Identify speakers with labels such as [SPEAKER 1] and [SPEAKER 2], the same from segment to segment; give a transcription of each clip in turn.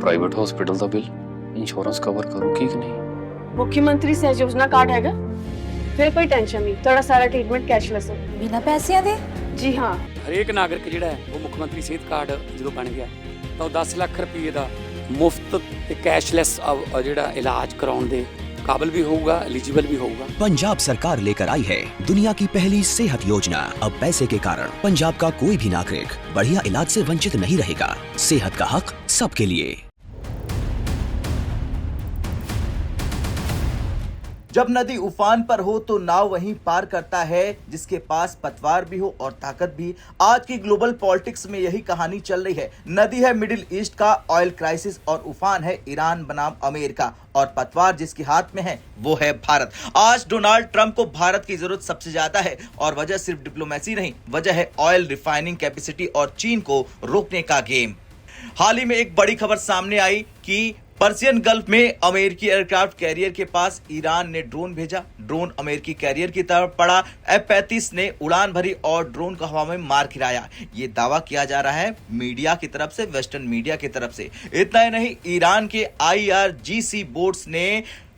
[SPEAKER 1] Private hospital ਦਾ bill insurance cover ਕਰੂਗੀ ਕਿ ਨਹੀਂ।
[SPEAKER 2] मुख्यमंत्री सहज योजना कार्ड हैगा, फिर कोई टेंशन नहीं, थोड़ा सारा ट्रीटमेंट कैशलेस है।
[SPEAKER 3] बिना पैसिਆਂ ਦੇ?
[SPEAKER 2] जी हाँ।
[SPEAKER 4] ਹਰੇਕ ਨਾਗਰਿਕ ਜਿਹੜਾ ਹੈ ਉਹ ਮੁੱਖ ਮੰਤਰੀ ਸਿਹਤ ਕਾਰਡ ਜਦੋਂ ਬਣ ਗਿਆ ਤਾਂ ਉਹ 10 ਲੱਖ ਰੁਪਏ ਦਾ ਮੁਫਤ ਤੇ ਕੈਸ਼ਲੈਸ ਜਿਹੜਾ ਇਲਾਜ ਕਰਾਉਣ ਦੇ काबिल भी होगा, एलिजिबल भी होगा।
[SPEAKER 5] पंजाब सरकार लेकर आई है दुनिया की पहली सेहत योजना। अब पैसे के कारण पंजाब का कोई भी नागरिक बढ़िया इलाज से वंचित नहीं रहेगा। सेहत का हक सबके लिए।
[SPEAKER 6] जब नदी उफान पर हो तो नाव वहीं पार करता है जिसके पास पतवार भी हो और ताकत भी। आज की ग्लोबल पॉलिटिक्स में यही कहानी चल रही है। नदी है मिडिल ईस्ट का ऑयल क्राइसिस और उफान है ईरान बनाम अमेरिका और पतवार जिसके हाथ में है वो है भारत। आज डोनाल्ड ट्रंप को भारत की जरूरत सबसे ज्यादा है और वजह सिर्फ डिप्लोमेसी नहीं, वजह है ऑयल रिफाइनिंग कैपेसिटी और चीन को रोकने का गेम। हाल ही में एक बड़ी खबर सामने आई कि पर्शियन गल्फ में अमेरिकी एयरक्राफ्ट कैरियर के पास ईरान ने ड्रोन भेजा। ड्रोन अमेरिकी कैरियर की तरफ पड़ा। F-35 ने उड़ान भरी और ड्रोन को हवा में मार गिराया। ये दावा किया जा रहा है मीडिया की तरफ से, वेस्टर्न मीडिया की तरफ से। इतना ही नहीं, ईरान के IRGC बोट्स ने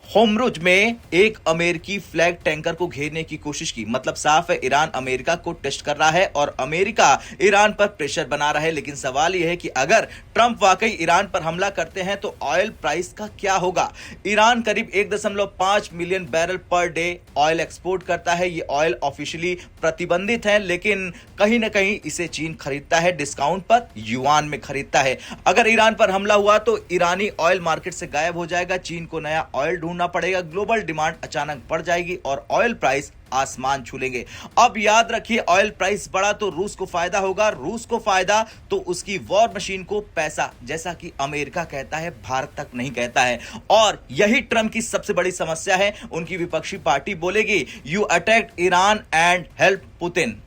[SPEAKER 6] होमरुज में एक अमेरिकी फ्लैग टैंकर को घेरने की कोशिश की। मतलब साफ है ईरान अमेरिका को टेस्ट कर रहा है और अमेरिका ईरान पर प्रेशर बना रहा है। लेकिन सवाल यह है कि अगर ट्रंप वाकई ईरान पर हमला करते हैं तो ऑयल प्राइस का क्या होगा। ईरान करीब 1.5 million barrel per day oil export करता है। ये ऑयल ऑफिशियली प्रतिबंधित है, लेकिन कहीं ना कहीं इसे चीन खरीदता है, डिस्काउंट पर युआन में खरीदता है। अगर ईरान पर हमला हुआ तो ईरानी ऑयल मार्केट से गायब हो जाएगा। चीन को नया ऑयल ढूंढना पड़ेगा। ग्लोबल डिमांड अचानक बढ़ जाएगी और ऑयल प्राइस आसमान छू लेंगे। अब याद रखिए, ऑयल प्राइस बढ़ा तो रूस को फायदा होगा, रूस को फायदा तो उसकी वॉर मशीन को पैसा। जैसा कि अमेरिका कहता है, भारत तक नहीं कहता है। और यही ट्रंप की सबसे बड़ी समस्या है। उनकी विपक्षी पार्टी बोलेगी you attacked Iran and help Putin.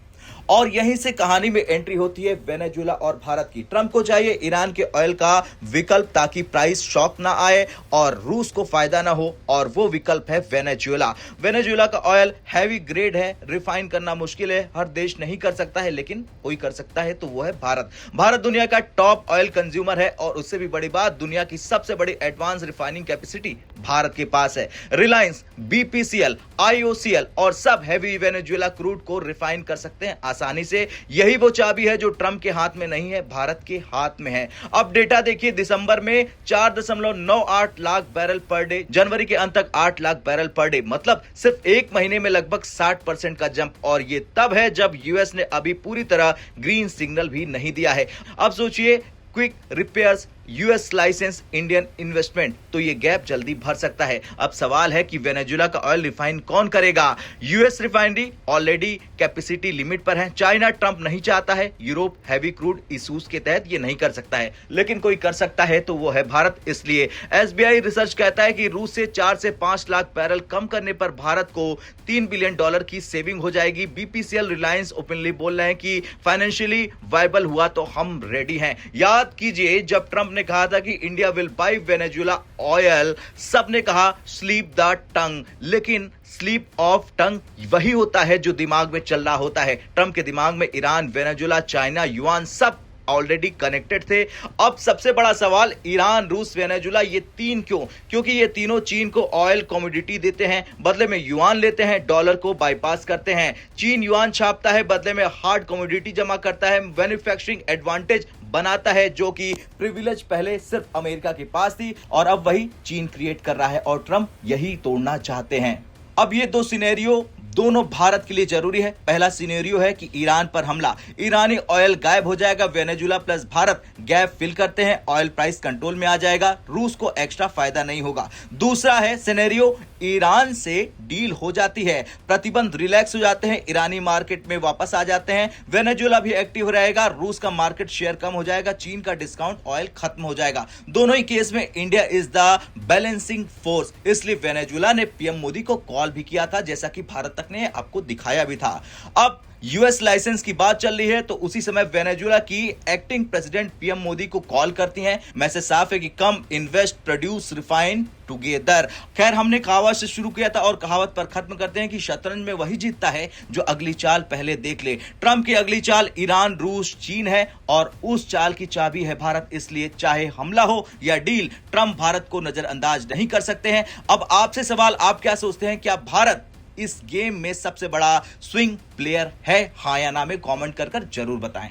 [SPEAKER 6] और यहीं से कहानी में एंट्री होती है वेनेजुएला और भारत की। ट्रंप को चाहिए ईरान के ऑयल का विकल्प ताकि प्राइस शॉक ना आए और रूस को फायदा ना हो, और वो विकल्प है वेनेजुएला। वेनेजुएला का ऑयल हैवी ग्रेड है, रिफाइन करना मुश्किल है, हर देश नहीं कर सकता है, लेकिन कोई कर सकता है तो वो है भारत। भारत दुनिया का टॉप ऑयल कंज्यूमर है और उससे भी बड़ी बात, दुनिया की सबसे बड़ी एडवांस रिफाइनिंग कैपेसिटी भारत के पास है। रिलायंस, BPCL, IOCL और सब हैवी वेनेजुएला क्रूड को रिफाइन कर सकते हैं आसानी से। यही वो चाबी है जो ट्रंप के हाथ में नहीं है, भारत के हाथ में है। अब डेटा देखिए, दिसंबर में 4.98 लाख बैरल पर डे, जनवरी के अंत तक 8 लाख बैरल पर डे। मतलब सिर्फ एक महीने में लगभग 60% का जंप। और ये तब है जब यूएस ने अभी पूरी तरह ग्रीन सिग्नल भी नहीं दिया है। अब सोचिए, quick repairs, US licence, Indian investment, तो ये गैप जल्दी भर सकता है। अब सवाल है कि वेनेजुएला का ऑयल रिफाइन कौन करेगा। US refinery already capacity limit पर है। चाइना ट्रंप नहीं चाहता है। यूरोप हैवी क्रूड इशूज के तहत ये नहीं कर सकता है, लेकिन कोई कर सकता है तो वो है भारत। इसलिए SBI रिसर्च कहता है कि रूस से 4 से 5 लाख बैरल कम करने पर भारत को $3 बिलियन की सेविंग हो जाएगी। BPCL, रिलायंस ओपनली बोल रहे हैं कि फाइनेंशियली वायबल हुआ तो हम रेडी हैं। याद कीजिए, जब ट्रंप ने कहा था कि India will buy Venezuela oil, सबने कहा स्लीप द टंग, लेकिन स्लीप ऑफ टंग वही होता है जो दिमाग में चल रहा होता है। ट्रंप के दिमाग में ईरान, वेनेजुएला, चाइना, युआन सब ऑलरेडी कनेक्टेड थे। अब सबसे बड़ा सवाल, ईरान, रूस, वेनेजुएला, ये तीन क्यों? क्योंकि ये तीनों चीन को ऑयल कमोडिटी देते हैं, बदले में युआन लेते हैं, डॉलर को बाईपास करते हैं। चीन युआन छापता है, बदले में हार्ड कमोडिटी जमा करता है, मैन्युफैक्चरिंग एडवांटेज बनाता है, जो कि प्रिविलेज पहले सिर्फ अमेरिका के पास थी और अब वही चीन क्रिएट कर रहा है और ट्रंप यही तोड़ना चाहते हैं। अब ये दो सिनेरियो दोनों भारत के लिए जरूरी है। पहला सिनेरियो है कि ईरान पर हमला, ईरानी ऑयल गायब हो जाएगा, Venezuela plus Bharat gap fill करते हैं, ऑयल प्राइस कंट्रोल में आ जाएगा, रूस को एक्स्ट्रा फायदा नहीं होगा। दूसरा है सिनेरियो, ईरान से डील हो जाती है, प्रतिबंध रिलैक्स हो जाते हैं, ईरानी मार्केट में वापस आ जाते हैं, वेनेजुएला भी एक्टिव रहेगा, रूस का मार्केट शेयर कम हो जाएगा, चीन का डिस्काउंट ऑयल खत्म हो जाएगा। दोनों ही केस में India is the balancing force. इसलिए वेनेजुएला ने PM मोदी को कॉल भी किया था, जैसा कि भारत तक ने आपको दिखाया भी था। अब यूएस लाइसेंस की बात चल रही है तो उसी समय वेनेजुएला की एक्टिंग प्रेसिडेंट पीएम मोदी को कॉल करती हैं। मैसेज साफ है कि कम इन्वेस्ट प्रोड्यूस रिफाइन टुगेदर। खैर, हमने कहावत से शुरू किया था और कहावत पर खत्म करते हैं कि शतरंज में वही जीतता है जो अगली चाल पहले देख ले। ट्रंप की अगली चाल ईरान, रूस, चीन है और उस चाल की चाबी है भारत। इसलिए चाहे हमला हो या डील, ट्रंप भारत को नजरअंदाज नहीं कर सकते हैं। अब आपसे सवाल, आप क्या सोचते हैं? क्या भारत इस गेम में सबसे बड़ा स्विंग प्लेयर है? हाँ या ना में कमेंट कर जरूर बताएं।